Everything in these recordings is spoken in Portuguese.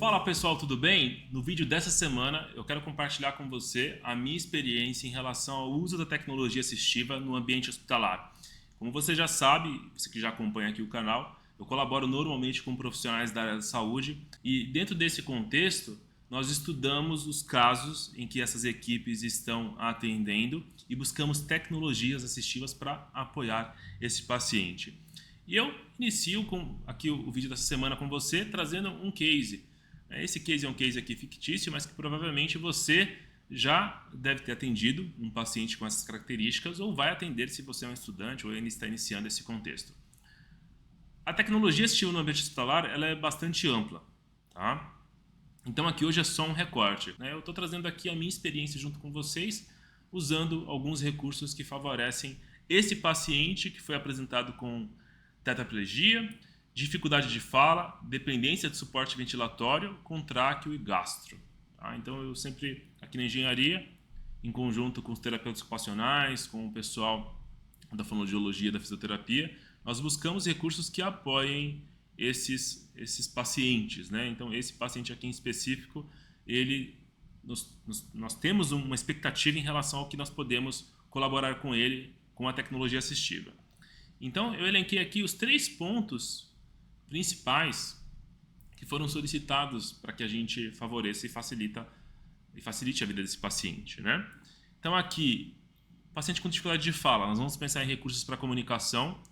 Fala pessoal, tudo bem? No vídeo dessa semana eu quero compartilhar com você a minha experiência em relação ao uso da tecnologia assistiva no ambiente hospitalar. Como você já sabe, você que já acompanha aqui o canal, eu colaboro normalmente com profissionais da área da saúde e dentro desse contexto nós estudamos os casos em que essas equipes estão atendendo e buscamos tecnologias assistivas para apoiar esse paciente. E eu inicio aqui o vídeo dessa semana com você trazendo um case. Esse case é um case aqui fictício, mas que provavelmente você já deve ter atendido um paciente com essas características ou vai atender se você é um estudante ou ainda está iniciando esse contexto. A tecnologia assistiva no ambiente hospitalar ela é bastante ampla, tá? Então aqui hoje é só um recorte. Eu estou trazendo aqui a minha experiência junto com vocês, usando alguns recursos que favorecem esse paciente que foi apresentado com tetraplegia, dificuldade de fala, dependência de suporte ventilatório, contráqueo e gastro. Tá? Então eu sempre, aqui na engenharia, em conjunto com os terapeutas ocupacionais, com o pessoal da fonoaudiologia, da fisioterapia, nós buscamos recursos que apoiem esses pacientes. Então esse paciente aqui em específico, nós temos uma expectativa em relação ao que nós podemos colaborar com ele com a tecnologia assistiva. Então eu elenquei aqui os 3 pontos principais que foram solicitados para que a gente favoreça e facilite a vida desse paciente. Então aqui, paciente com dificuldade de fala, nós vamos pensar em recursos para comunicação.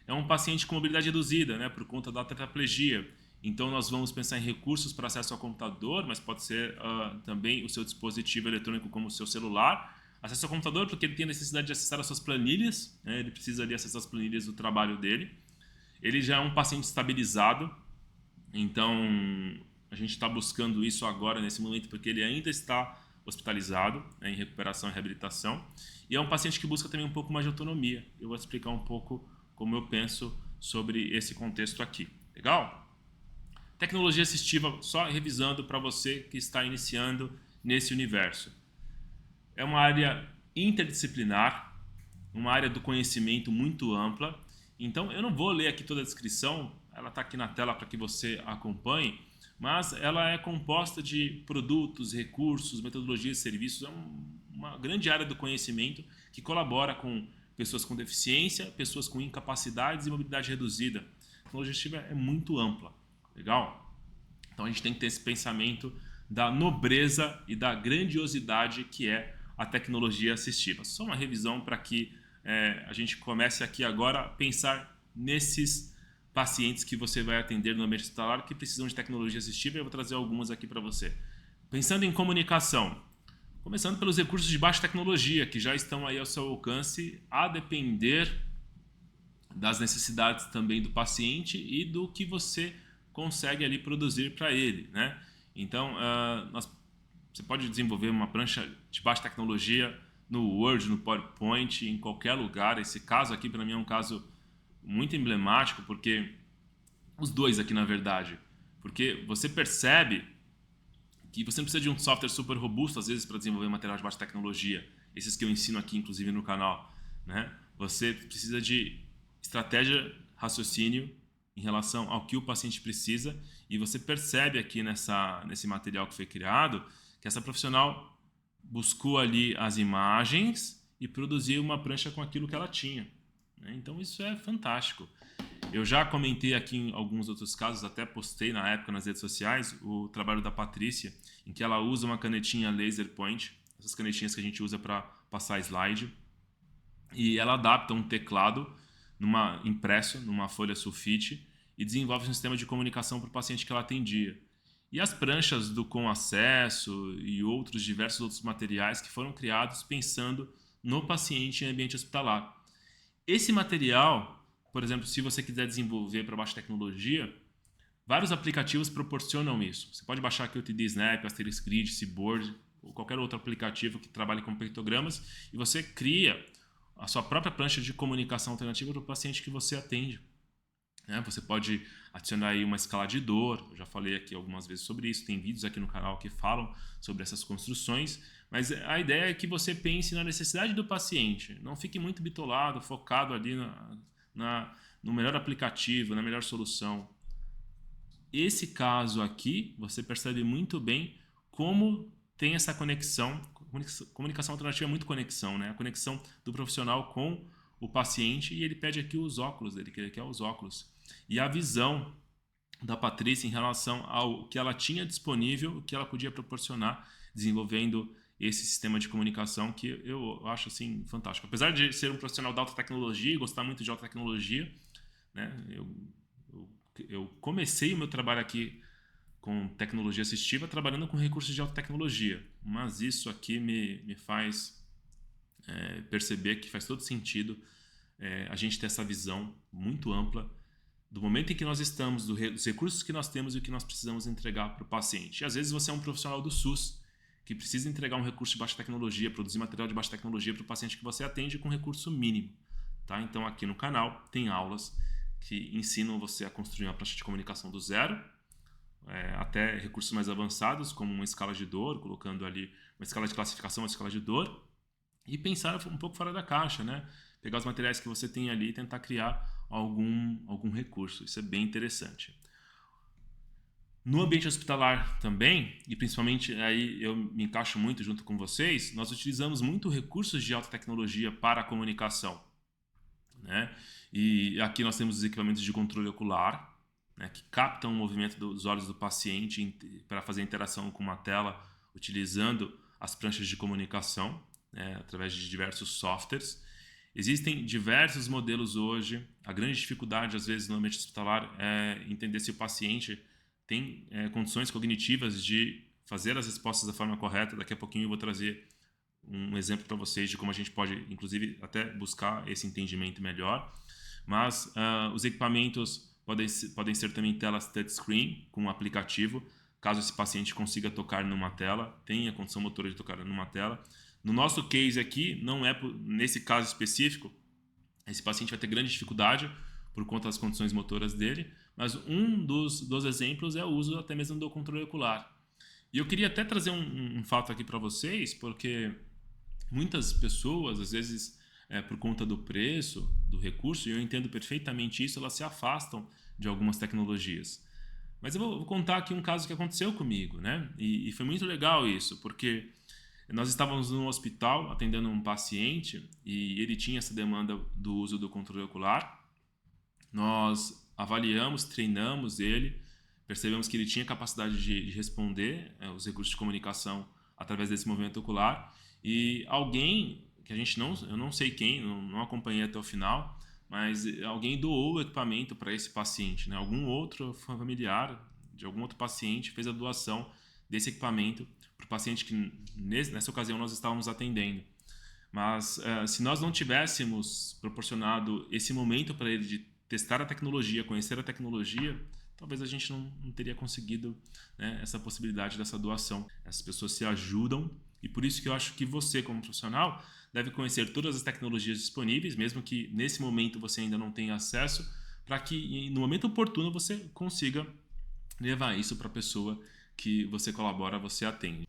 É um paciente com mobilidade reduzida, por conta da tetraplegia. Então nós vamos pensar em recursos para acesso ao computador, mas pode ser também o seu dispositivo eletrônico como o seu celular. Acesso ao computador porque ele tem a necessidade de acessar as suas planilhas, ele precisa ali acessar as planilhas do trabalho dele. Ele já é um paciente estabilizado, então a gente está buscando isso agora, nesse momento, porque ele ainda está hospitalizado, em recuperação e reabilitação. E é um paciente que busca também um pouco mais de autonomia. Eu vou explicar um pouco como eu penso sobre esse contexto aqui. Legal? Tecnologia assistiva, só revisando para você que está iniciando nesse universo. É uma área interdisciplinar, uma área do conhecimento muito ampla. Então eu não vou ler aqui toda a descrição, ela está aqui na tela para que você acompanhe, mas ela é composta de produtos, recursos, metodologias, serviços, é uma grande área do conhecimento que colabora com pessoas com deficiência, pessoas com incapacidades e mobilidade reduzida. A tecnologia assistiva é muito ampla, legal? Então a gente tem que ter esse pensamento da nobreza e da grandiosidade que é a tecnologia assistiva. Só uma revisão para que a gente comece aqui agora a pensar nesses pacientes que você vai atender no ambiente hospitalar que precisam de tecnologia assistiva. Eu vou trazer algumas aqui para você. Pensando em comunicação, começando pelos recursos de baixa tecnologia que já estão aí ao seu alcance, a depender das necessidades também do paciente e do que você consegue ali produzir para ele. Então, você pode desenvolver uma prancha de baixa tecnologia no Word, no PowerPoint, em qualquer lugar. Esse caso aqui para mim é um caso muito emblemático, porque os dois aqui na verdade, porque você percebe que você não precisa de um software super robusto às vezes para desenvolver material de baixa tecnologia, esses que eu ensino aqui inclusive no canal. Você precisa de estratégia, raciocínio em relação ao que o paciente precisa, e você percebe aqui nesse material que foi criado que essa profissional buscou ali as imagens e produziu uma prancha com aquilo que ela tinha. Então isso é fantástico. Eu já comentei aqui em alguns outros casos, até postei na época nas redes sociais, o trabalho da Patrícia, em que ela usa uma canetinha laser point, essas canetinhas que a gente usa para passar slide, e ela adapta um teclado impresso numa folha sulfite e desenvolve um sistema de comunicação para o paciente que ela atendia. E as pranchas do Com Acesso e diversos outros materiais que foram criados pensando no paciente em ambiente hospitalar. Esse material, por exemplo, se você quiser desenvolver para baixa tecnologia, vários aplicativos proporcionam isso. Você pode baixar aqui o TD Snap, Asterisk Grid, Seaboard, ou qualquer outro aplicativo que trabalhe com pictogramas, e você cria a sua própria prancha de comunicação alternativa para o paciente que você atende. Você pode adicionar aí uma escala de dor, eu já falei aqui algumas vezes sobre isso, tem vídeos aqui no canal que falam sobre essas construções, mas a ideia é que você pense na necessidade do paciente, não fique muito bitolado, focado ali no melhor aplicativo, na melhor solução. esse caso aqui, você percebe muito bem como tem essa conexão. Comunicação alternativa é muito conexão, né? A conexão do profissional com o paciente, e ele pede aqui os óculos dele, que ele quer os óculos. E a visão da Patrícia em relação ao que ela tinha disponível, o que ela podia proporcionar, desenvolvendo esse sistema de comunicação que eu acho assim fantástico. Apesar de ser um profissional da alta tecnologia e gostar muito de alta tecnologia, né, eu comecei o meu trabalho aqui com tecnologia assistiva trabalhando com recursos de alta tecnologia, mas isso aqui me faz perceber que faz todo sentido a gente ter essa visão muito ampla do momento em que nós estamos, dos recursos que nós temos e o que nós precisamos entregar para o paciente. E às vezes você é um profissional do SUS que precisa entregar um recurso de baixa tecnologia, produzir material de baixa tecnologia para o paciente que você atende com recurso mínimo. Tá? Então aqui no canal tem aulas que ensinam você a construir uma prancha de comunicação do zero, até recursos mais avançados, como uma escala de dor, colocando ali uma escala de classificação, uma escala de dor, e pensar um pouco fora da caixa, né? Pegar os materiais que você tem ali e tentar criar algum recurso. Isso é bem interessante. No ambiente hospitalar também, e principalmente aí eu me encaixo muito junto com vocês, nós utilizamos muito recursos de alta tecnologia para a comunicação, né? E aqui nós temos os equipamentos de controle ocular, né, que captam o movimento dos olhos do paciente para fazer interação com uma tela, utilizando as pranchas de comunicação, né, através de diversos softwares. Existem diversos modelos hoje. A grande dificuldade, às vezes, no ambiente hospitalar é entender se o paciente tem condições cognitivas de fazer as respostas da forma correta. Daqui a pouquinho eu vou trazer um exemplo para vocês de como a gente pode, inclusive, até buscar esse entendimento melhor. Mas os equipamentos podem ser também telas touchscreen com um aplicativo, caso esse paciente consiga tocar numa tela, tenha condição motora de tocar numa tela. No nosso case aqui, não é nesse caso específico, esse paciente vai ter grande dificuldade por conta das condições motoras dele, mas um dos exemplos é o uso até mesmo do controle ocular. E eu queria até trazer um fato aqui para vocês, porque muitas pessoas, às vezes, por conta do preço, do recurso, e eu entendo perfeitamente isso, elas se afastam de algumas tecnologias. Mas eu vou contar aqui um caso que aconteceu comigo, né? E foi muito legal isso, porque nós estávamos no hospital atendendo um paciente e ele tinha essa demanda do uso do controle ocular. Nós avaliamos, treinamos ele, percebemos que ele tinha capacidade de responder os recursos de comunicação através desse movimento ocular. E alguém, que eu não sei quem, não acompanhei até o final, mas alguém doou o equipamento para esse paciente, né? Algum outro familiar de algum outro paciente fez a doação desse equipamento para o paciente que nessa ocasião nós estávamos atendendo. Mas se nós não tivéssemos proporcionado esse momento para ele de testar a tecnologia, conhecer a tecnologia, talvez a gente não teria conseguido, né, essa possibilidade dessa doação. Essas pessoas se ajudam e por isso que eu acho que você, como profissional, deve conhecer todas as tecnologias disponíveis, mesmo que nesse momento você ainda não tenha acesso, para que no momento oportuno você consiga levar isso para a pessoa que você colabora, você atende.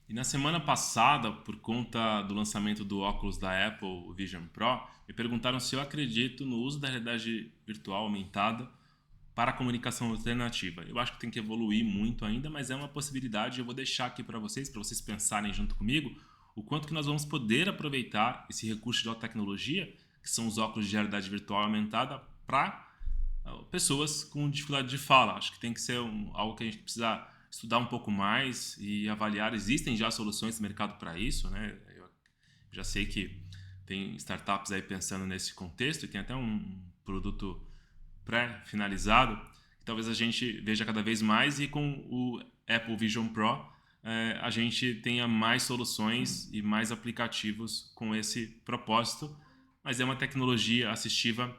E na semana passada, por conta do lançamento do óculos da Apple, o Vision Pro, me perguntaram se eu acredito no uso da realidade virtual aumentada para a comunicação alternativa. Eu acho que tem que evoluir muito ainda, mas é uma possibilidade. Eu vou deixar aqui para vocês pensarem junto comigo o quanto que nós vamos poder aproveitar esse recurso de alta tecnologia, que são os óculos de realidade virtual aumentada, para pessoas com dificuldade de fala. Acho que tem que ser algo que a gente precisa estudar um pouco mais e avaliar. Existem já soluções no mercado para isso, né? Eu já sei que tem startups aí pensando nesse contexto e tem até um produto pré-finalizado que talvez a gente veja cada vez mais, e com o Apple Vision Pro a gente tenha mais soluções e mais aplicativos com esse propósito, mas é uma tecnologia assistiva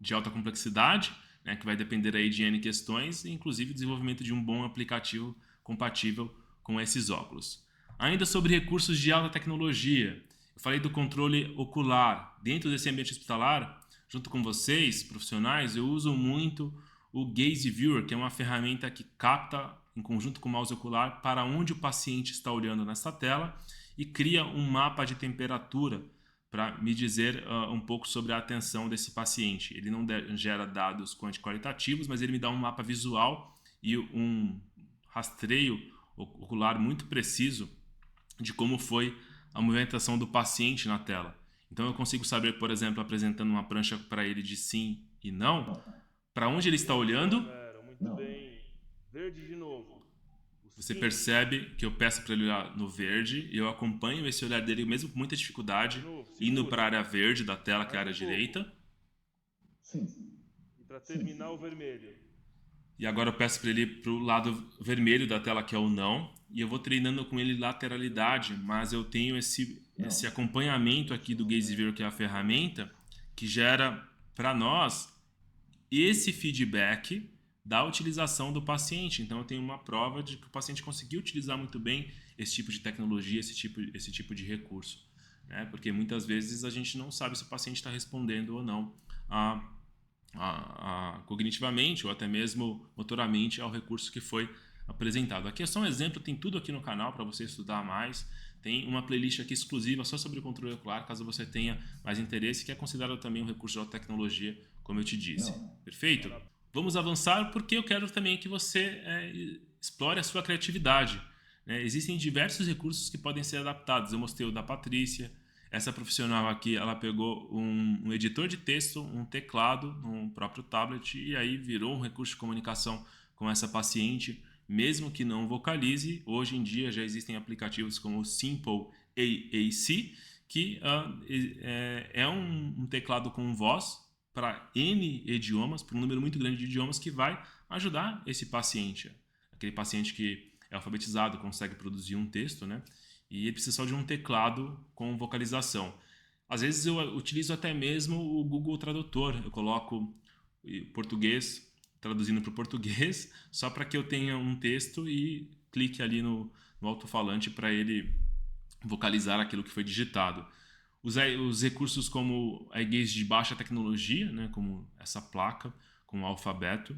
de alta complexidade, né, que vai depender aí de N questões, e inclusive o desenvolvimento de um bom aplicativo compatível com esses óculos. Ainda sobre recursos de alta tecnologia, eu falei do controle ocular. Dentro desse ambiente hospitalar, junto com vocês, profissionais, eu uso muito o Gaze Viewer, que é uma ferramenta que capta, em conjunto com o mouse ocular, para onde o paciente está olhando nessa tela e cria um mapa de temperatura para me dizer um pouco sobre a atenção desse paciente. Ele não gera dados quantitativos, mas ele me dá um mapa visual e um rastreio ocular muito preciso de como foi a movimentação do paciente na tela. Então eu consigo saber, por exemplo, apresentando uma prancha para ele de sim e não, para onde ele está olhando. Muito bem. Verde de novo. Você percebe que eu peço para ele olhar no verde e eu acompanho esse olhar dele, mesmo com muita dificuldade, indo para a área verde da tela, que é a área direita. Sim. E para terminar o vermelho. E agora eu peço para ele ir para o lado vermelho da tela, que é o não. E eu vou treinando com ele lateralidade, mas eu tenho esse acompanhamento aqui do Gaze Viewer, que é a ferramenta, que gera para nós esse feedback da utilização do paciente. Então eu tenho uma prova de que o paciente conseguiu utilizar muito bem esse tipo de tecnologia, esse tipo de recurso, né? Porque muitas vezes a gente não sabe se o paciente está respondendo ou não cognitivamente ou até mesmo motoramente ao recurso que foi apresentado. Aqui é só um exemplo, tem tudo aqui no canal para você estudar mais. Tem uma playlist aqui exclusiva só sobre o controle ocular, caso você tenha mais interesse, que é considerado também um recurso de alta tecnologia, como eu te disse. Perfeito? Vamos avançar porque eu quero também que você explore a sua criatividade, né? Existem diversos recursos que podem ser adaptados. Eu mostrei o da Patrícia. Essa profissional aqui, ela pegou um editor de texto, um teclado no próprio tablet e aí virou um recurso de comunicação com essa paciente, mesmo que não vocalize. Hoje em dia já existem aplicativos como o Simple AAC, que é um teclado com voz para N idiomas, para um número muito grande de idiomas, que vai ajudar esse paciente. Aquele paciente que é alfabetizado, consegue produzir um texto, né? E ele precisa só de um teclado com vocalização. Às vezes eu utilizo até mesmo o Google Tradutor. Eu coloco português, traduzindo para o português, só para que eu tenha um texto e clique ali no alto-falante para ele vocalizar aquilo que foi digitado. Os recursos como a gaze de baixa tecnologia, né, como essa placa com o alfabeto,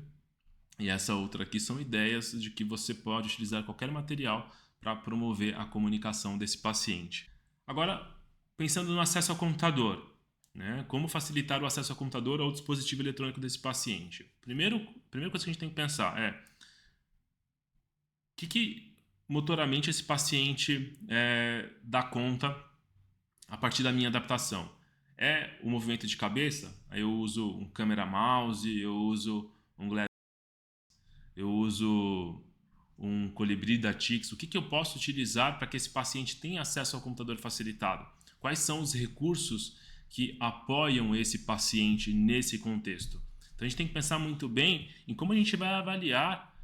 e essa outra aqui são ideias de que você pode utilizar qualquer material para promover a comunicação desse paciente. Agora, pensando no acesso ao computador, né, como facilitar o acesso ao computador ou ao dispositivo eletrônico desse paciente? Primeira coisa que a gente tem que pensar é o que motoramente esse paciente dá conta a partir da minha adaptação. É o movimento de cabeça? Aí eu uso um câmera mouse, eu uso um glass, eu uso um colibri da Tix. O que eu posso utilizar para que esse paciente tenha acesso ao computador facilitado? Quais são os recursos que apoiam esse paciente nesse contexto? Então a gente tem que pensar muito bem em como a gente vai avaliar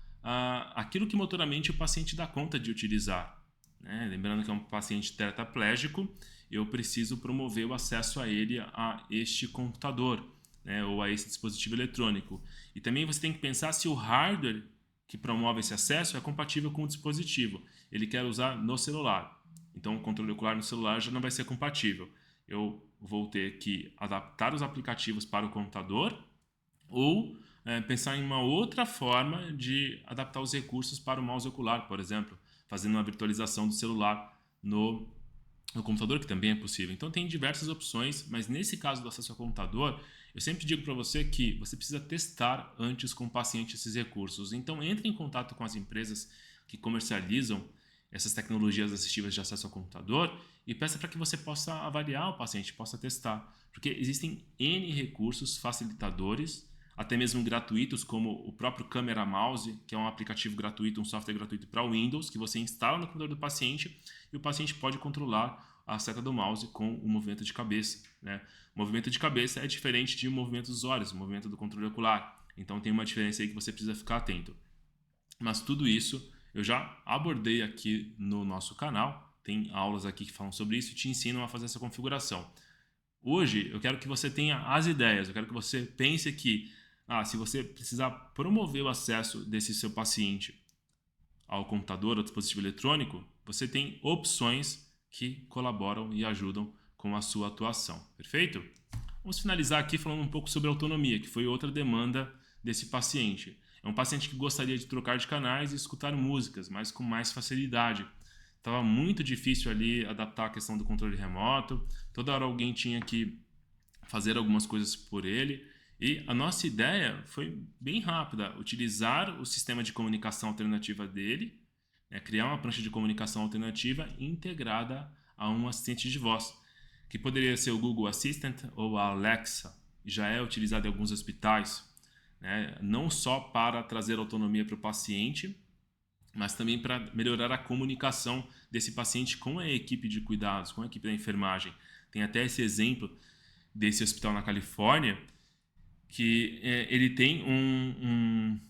aquilo que motoramente o paciente dá conta de utilizar, né? Lembrando que é um paciente tetraplégico, eu preciso promover o acesso a ele a este computador, né, ou a esse dispositivo eletrônico. E também você tem que pensar se o hardware que promove esse acesso é compatível com o dispositivo. Ele quer usar no celular, então o controle ocular no celular já não vai ser compatível. Eu vou ter que adaptar os aplicativos para o computador ou pensar em uma outra forma de adaptar os recursos para o mouse ocular, por exemplo, fazendo uma virtualização do celular no computador, que também é possível. Então tem diversas opções, mas nesse caso do acesso ao computador, eu sempre digo para você que você precisa testar antes com o paciente esses recursos. Então entre em contato com as empresas que comercializam essas tecnologias assistivas de acesso ao computador e peça para que você possa avaliar o paciente, possa testar. Porque existem N recursos facilitadores, até mesmo gratuitos, como o próprio Camera Mouse, que é um aplicativo gratuito, um software gratuito para Windows, que você instala no computador do paciente e o paciente pode controlar a seta do mouse com o movimento de cabeça, né? O movimento de cabeça é diferente de movimento dos olhos, o movimento do controle ocular. Então tem uma diferença aí que você precisa ficar atento. Mas tudo isso eu já abordei aqui no nosso canal, tem aulas aqui que falam sobre isso e te ensinam a fazer essa configuração. Hoje eu quero que você tenha as ideias, eu quero que você pense que se você precisar promover o acesso desse seu paciente ao computador, ao dispositivo eletrônico, você tem opções que colaboram e ajudam com a sua atuação. Perfeito? Vamos finalizar aqui falando um pouco sobre autonomia, que foi outra demanda desse paciente. É um paciente que gostaria de trocar de canais e escutar músicas, mas com mais facilidade. estava muito difícil ali adaptar a questão do controle remoto, toda hora alguém tinha que fazer algumas coisas por ele. E a nossa ideia foi bem rápida, utilizar o sistema de comunicação alternativa dele, criar uma prancha de comunicação alternativa integrada a um assistente de voz, que poderia ser o Google Assistant ou a Alexa, já é utilizado em alguns hospitais, né? Não só para trazer autonomia para o paciente, mas também para melhorar a comunicação desse paciente com a equipe de cuidados, com a equipe da enfermagem. Tem até esse exemplo desse hospital na Califórnia, que ele tem um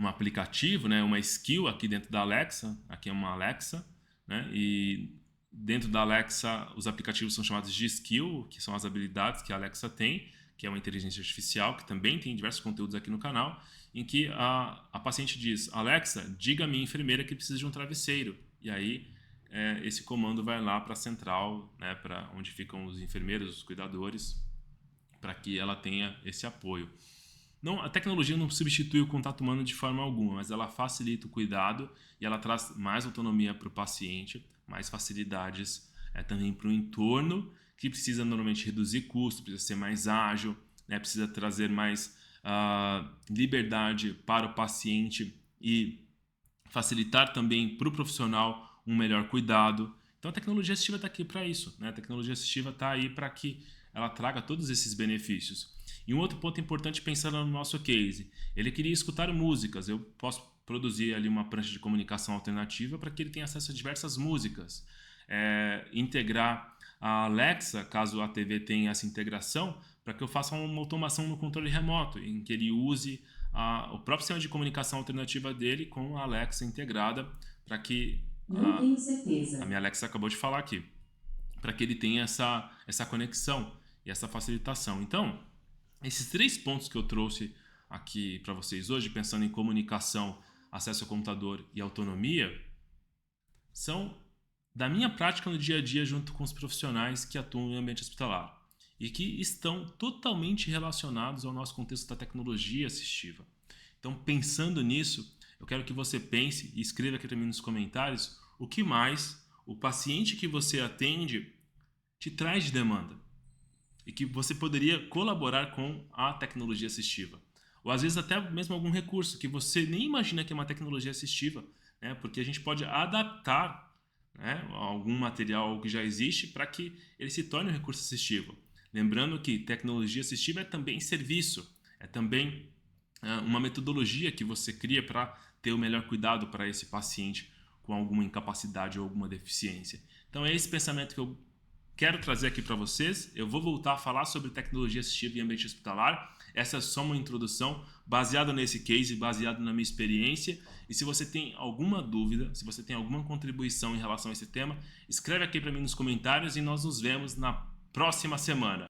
aplicativo, né, uma skill aqui dentro da Alexa, aqui é uma Alexa, né, e dentro da Alexa os aplicativos são chamados de skill, que são as habilidades que a Alexa tem, que é uma inteligência artificial, que também tem diversos conteúdos aqui no canal, em que a paciente diz: Alexa, diga à minha enfermeira que precisa de um travesseiro. E aí esse comando vai lá para a central, né, para onde ficam os enfermeiros, os cuidadores, para que ela tenha esse apoio. Não, a tecnologia não substitui o contato humano de forma alguma, mas ela facilita o cuidado e ela traz mais autonomia para o paciente, mais facilidades também para o entorno, que precisa normalmente reduzir custos, precisa ser mais ágil, né, precisa trazer mais liberdade para o paciente e facilitar também para o profissional um melhor cuidado. Então a tecnologia assistiva está aqui para isso, né? A tecnologia assistiva está aí para que ela traga todos esses benefícios. E um outro ponto importante, pensando no nosso case, ele queria escutar músicas. Eu posso produzir ali uma prancha de comunicação alternativa para que ele tenha acesso a diversas músicas. Integrar a Alexa, caso a TV tenha essa integração, para que eu faça uma automação no controle remoto, em que ele use o próprio sistema de comunicação alternativa dele com a Alexa integrada, para que não tenho certeza. A minha Alexa acabou de falar aqui, para que ele tenha essa conexão e essa facilitação. Então, esses 3 pontos que eu trouxe aqui para vocês hoje, pensando em comunicação, acesso ao computador e autonomia, são da minha prática no dia a dia junto com os profissionais que atuam em ambiente hospitalar e que estão totalmente relacionados ao nosso contexto da tecnologia assistiva. Então, pensando nisso, eu quero que você pense e escreva aqui para mim nos comentários o que mais o paciente que você atende te traz de demanda e que você poderia colaborar com a tecnologia assistiva. Ou às vezes até mesmo algum recurso que você nem imagina que é uma tecnologia assistiva, né? Porque a gente pode adaptar, né, algum material que já existe para que ele se torne um recurso assistivo. Lembrando que tecnologia assistiva é também serviço, é também uma metodologia que você cria para ter o melhor cuidado para esse paciente com alguma incapacidade ou alguma deficiência. Então é esse pensamento que eu quero trazer aqui para vocês. Eu vou voltar a falar sobre tecnologia assistiva em ambiente hospitalar. Essa é só uma introdução baseada nesse case, baseado na minha experiência. E se você tem alguma dúvida, se você tem alguma contribuição em relação a esse tema, escreve aqui para mim nos comentários e nós nos vemos na próxima semana.